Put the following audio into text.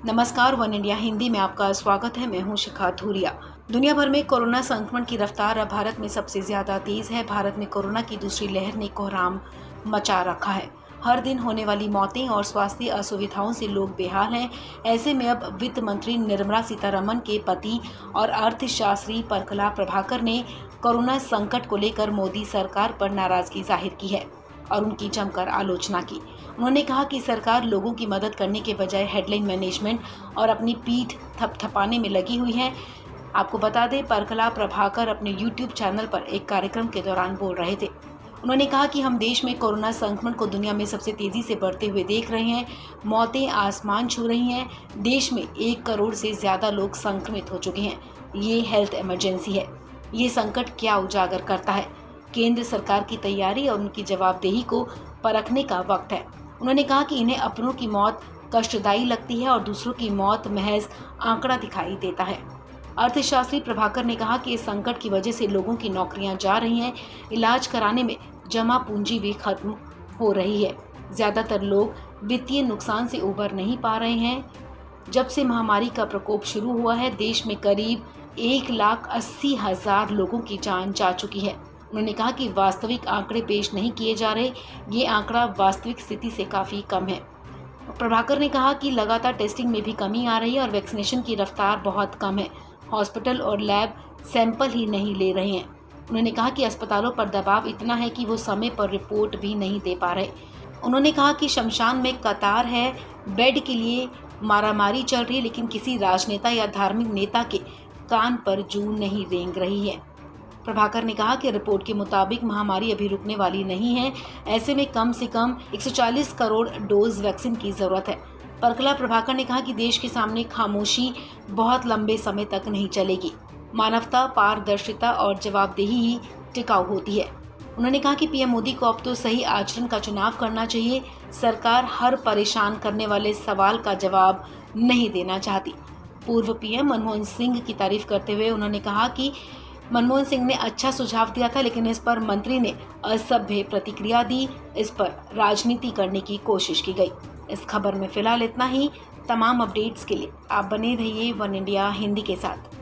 नमस्कार, one India Hindi में आपका स्वागत है। मैं हूं शिखा धूरिया। दुनिया भर में कोरोना संक्रमण की रफ्तार अब भारत में सबसे ज्यादा तेज है। भारत में कोरोना की दूसरी लहर ने कोहराम मचा रखा है। हर दिन होने वाली मौतें और स्वास्थ्य असुविधाओं से लोग बेहाल हैं। ऐसे में अब वित्त मंत्री निर्मला सीतारमण के पति और अर्थशास्त्री परकला प्रभाकर ने कोरोना संकट को लेकर मोदी सरकार पर नाराजगी जाहिर की है और उनकी जमकर आलोचना की। उन्होंने कहा कि सरकार लोगों की मदद करने के बजाय हेडलाइन मैनेजमेंट और अपनी पीठ थपथपाने में लगी हुई है। आपको बता दें, परकला प्रभाकर अपने YouTube चैनल पर एक कार्यक्रम के दौरान बोल रहे थे। उन्होंने कहा कि हम देश में कोरोना संक्रमण को दुनिया में सबसे तेजी से बढ़ते हुए देख रहे हैं। मौतें आसमान छू रही हैं। देश में 1 करोड़ से ज्यादा लोग संक्रमित हो चुके हैं। ये हेल्थ इमरजेंसी है। ये संकट क्या उजागर करता है? केंद्र सरकार की तैयारी और उनकी जवाबदेही को परखने का वक्त है। उन्होंने कहा कि इन्हें अपनों की मौत कष्टदायी लगती है और दूसरों की मौत महज आंकड़ा दिखाई देता है। अर्थशास्त्री प्रभाकर ने कहा कि इस संकट की वजह से लोगों की नौकरियां जा रही हैं, इलाज कराने में जमा पूंजी भी खत्म हो रही है। ज्यादातर लोग वित्तीय नुकसान से उबर नहीं पा रहे हैं। जब से महामारी का प्रकोप शुरू हुआ है, देश में करीब 1,80,000 लोगों की जान जा चुकी है। उन्होंने कहा कि वास्तविक आंकड़े पेश नहीं किए जा रहे। ये आंकड़ा वास्तविक स्थिति से काफ़ी कम है। प्रभाकर ने कहा कि लगातार टेस्टिंग में भी कमी आ रही है और वैक्सीनेशन की रफ्तार बहुत कम है। हॉस्पिटल और लैब सैंपल ही नहीं ले रहे हैं। उन्होंने कहा कि अस्पतालों पर दबाव इतना है कि वो समय पर रिपोर्ट भी नहीं दे पा रहे। उन्होंने कहा कि शमशान में कतार है, बेड के लिए मारामारी चल रही है, लेकिन किसी राजनेता या धार्मिक नेता के कान पर जूं नहीं रेंग रही है। प्रभाकर ने कहा कि रिपोर्ट के मुताबिक महामारी अभी रुकने वाली नहीं है। ऐसे में कम से कम 140 करोड़ डोज वैक्सीन की जरूरत है। परकला प्रभाकर ने कहा कि देश के सामने खामोशी बहुत लंबे समय तक नहीं चलेगी। मानवता, पारदर्शिता और जवाबदेही ही टिकाऊ होती है। उन्होंने कहा कि पीएम मोदी को अब तो सही आचरण का चुनाव करना चाहिए। सरकार हर परेशान करने वाले सवाल का जवाब नहीं देना चाहती। पूर्व पीएम मनमोहन सिंह की तारीफ करते हुए उन्होंने कहा कि मनमोहन सिंह ने अच्छा सुझाव दिया था, लेकिन इस पर मंत्री ने असभ्य प्रतिक्रिया दी। इस पर राजनीति करने की कोशिश की गई। इस खबर में फिलहाल इतना ही। तमाम अपडेट्स के लिए आप बने रहिए वन इंडिया हिंदी के साथ।